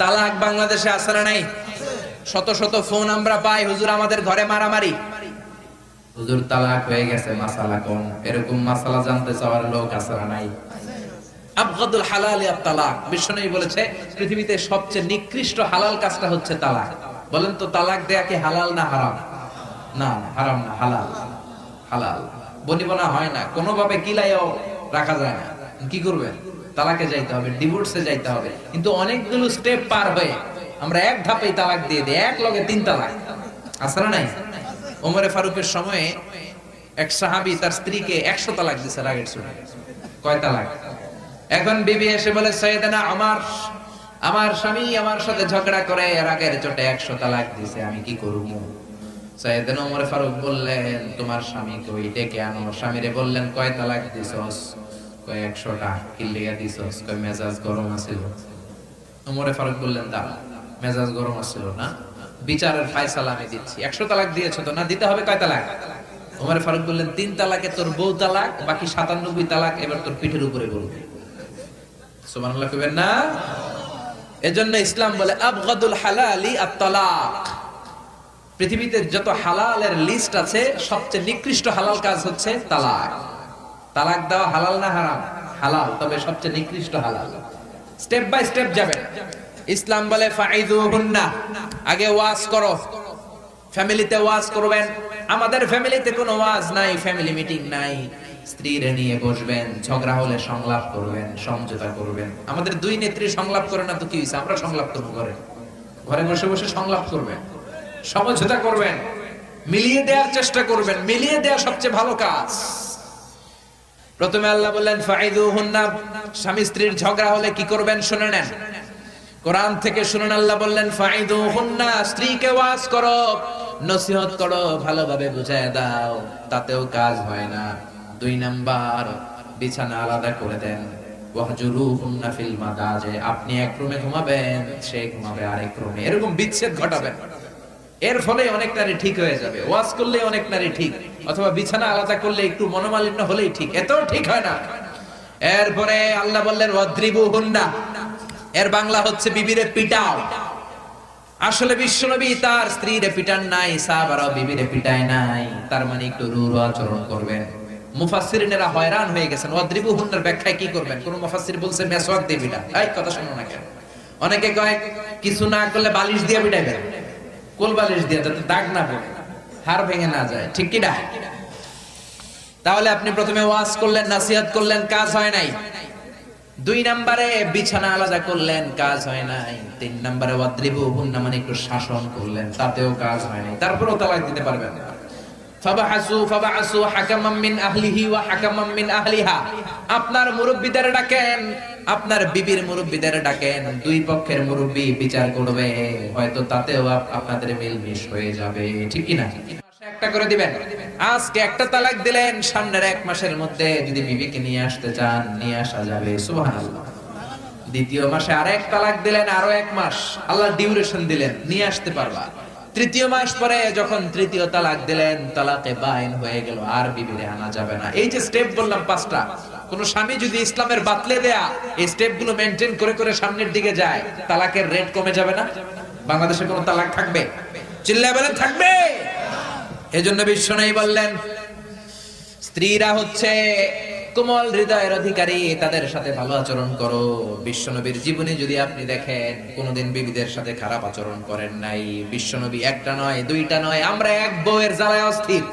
তালাক বাংলাদেশে আছে না নাই? শত শত ফোন আমরা পাই, হুজুর আমাদের ঘরে মারামারি, হুজুর তালাক হয়ে গেছে, মাসালা কোন? এরকম মাসালা জানতে চাওয়ার লোক আছে না নাই? আবগাদুল হালালি আত-তালাক। বিশ্বনবী বলেছে পৃথিবীতে সবচেয়ে নিকৃষ্ট হালাল কাজটা হচ্ছে তালাক। বলেন তো তালাক দেয়া কি হালাল না হারাম? না, হারাম না, হালাল। হালাল বনিবনা হয় না, কোনোভাবে কিলাইও রাখা যায় না। কি করবেন? তালাকে যাইতে হবে, ডিভোর্সে যাইতে হবে। কিন্তু অনেকগুলো স্টেপ পার হয়ে আমরা এক ধাপেই তালাক দিয়ে দিই, এক লগে 3 তালাক। আছে না নাই? ওমরে ফারুকের সময়ে এক সাহাবী তার স্ত্রীকে 100 তালাক দিয়েছে রাগের চোটে। কয় তালাক? এখন বিবি এসে বলে, সাইয়েদনা আমার স্বামী আমার সাথে ঝগড়া করে রাগের চোটে 100 তালাক দিয়েছে, আমি কি করব? সাইয়েদনা ওমর ফারুক বললেন, তোমার স্বামীকে ওই ডেকে আনো। স্বামীরে বললেন, কয় তালাক দিছস? কয় 100টা। কি লিয়া দিছস? কয় মেজাজ গরম আছিল। ওমর ফারুক বললেন, দাঁড়া, মেজাজ গরম আছিল না, বিচারের ফায়সালা আমি দিচ্ছি। 100 তালাক দিয়েছো তো, না দিতে হবে কয় তালাক? ওমর ফারুক বললেন, 3 তালাকে তোর বউ তালাক, বাকি 97 তালাক এবার তোর পিঠের উপরে বলবে। সুবহানাল্লাহ কইবেন না? এজন্য ইসলাম বলে আবগাদুল হালালি আত-তালাক। পৃথিবীতে যত হালালের লিস্ট আছে, সবচেয়ে নিকৃষ্ট হালাল কাজ হচ্ছে তালাক। তালাক দেওয়া হালাল না হারাম? হালাল, তবে সবচেয়ে নিকৃষ্ট হালাল। স্টেপ বাই স্টেপ যাবেন। ইসলাম বলে ফাইযুহুন্না, আগে ওয়াজ করো, ফ্যামিলিতে ওয়াজ করবেন। আমাদের ফ্যামিলিতে কোনো ওয়াজ নাই, ফ্যামিলি মিটিং নাই। স্ত্রীরে নিয়ে বসবেন, ঝগড়া হলে সংলাপ করবেন, সমঝোতা করবেন। আমাদের 2 নেত্রী সংলাপ করে না তো কি হইছে? আমরা সংলাপ করব ঘরে। ঘরে বসে বসে সংলাপ করবেন, সমঝোতা করবেন, মিলিয়ে দেওয়ার চেষ্টা করবেন। মিলিয়ে দেওয়া সবচেয়ে ভালো কাজ। প্রথমে আল্লাহ বললেন ফাইযুহুন্না, স্বামী স্ত্রীর ঝগড়া হলে কি করবেন শুনে নেন। কোরআন থেকে শুনুন, আল্লাহ বললেন ফাইযুহুন্না, স্ত্রীকে ওয়াজ করো, নসিহত করো, ভালোভাবে বুঝায় দাও, তাতেও কাজ হয় না। 2 নাম্বার, বিছানা আলাদা করে দেন। ওয়াহজুরুহুন্না ফিল মাদাজি, আপনি এক রুমে ঘুমাবেন, সে ঘুমাবে আরেক রুমে। এরকম বিচ্ছেদ ঘটাবেন। এর ফলে অনেক নারী ঠিক হয়ে যাবে। ওয়াজ করলে অনেক নারী ঠিক, অথবা বিছানা আলাদা করলে একটু মনোমালিন্য হলেই ঠিক, এতেও ঠিক হয় না। এরপরে আল্লাহ বললেন ওয়াদ্রিবুহুন্না, এর বাংলা হচ্ছে বিবিরে পিটাও। আসলে বিশ্বনবী তার স্ত্রীরে পিটান নাই, সাহাবারাও বিবিরে পিটায় নাই, তার মানে একটু রূঢ় আচরণ করবেন। মুফাসসিরিনেরা হয়রান হয়ে গেছেন, ওয়াদ্রিবুহুন্নার ব্যাখ্যায় কি করবেন? কোন মুফাসসির বলছে মেসওয়াক দিয়ে পিটা। এই কথা শুনো না কেন? অনেকে কয় কিছু না করলে বালিশ দিয়ে পিটাইবেন, কোল বালিশ দিয়ে, যাতে দাগ না পড়ে, হাড় ভেঙে না যায়। ঠিক কি না? তাহলে আপনি প্রথমে ওয়াজ করলেন, নাসিহত করলেন, কাজ হয় নাই। 2 নম্বরে বিছানা আলাদা করলেন, কাজ হয় নাই। 3 নম্বরে ওয়াদ্রিবুহুন্না, মানে একটু শাসন করলেন, তাতেও কাজ হয় নাই। তারপরেও তালাক দিতে পারবেন না। ফাবাআসু হাকামান মিন আহলিহি ওয়া হাকামান মিন আহলিহা, আপনার মুরব্বিদের ডাকেন, আপনার বিবির মুরব্বিদের ডাকেন। 2 পক্ষের মুরব্বি বিচার করবে, হয়তো তাতেও আপনাদের মিলমিশ হয়ে যাবে। ঠিক কি না? একটা করে দিবেন। আজকে একটা তালাক দিলেন, সামনের 1 মাসের মধ্যে যদি বিবিকে নিয়ে আসতে চান, নিয়ে আসা যাবে। সুবহানাল্লাহ। দ্বিতীয় মাসে আরেক তালাক দিলেন, আরো 1 মাস আল্লাহ ডিউরেশন দিলেন, নিয়ে আসতে পারবা। তৃতীয় মাস পরে যখন তৃতীয় তালাক দিলেন, তালাকে বাইন হয়ে গেল, আর বিবিরে আনা যাবে না। এই যে স্টেপ বললাম 5টা, কোন স্বামী যদি ইসলামের বাতলে দেয়া এই স্টেপগুলো মেইনটেইন করে করে সামনের দিকে যায়, তালাকের রেট কমে যাবে না? বাংলাদেশে কোন তালাক থাকবে? চিল্লায় বলেন থাকবে। এজন্য বিশ্বনবী বললেন স্ত্রীরা হচ্ছে কোমল হৃদয়ের অধিকারী, তাদের সাথে ভালো আচরণ করো। বিশ্বনবীর জীবনে যদি আপনি দেখেন, কোনদিন বিবিদের সাথে খারাপ আচরণ করেন নাই। বিশ্বনবী 1টা নয়, 2টা নয়, আমরা এক বউয়ের জ্বালায় অস্থির।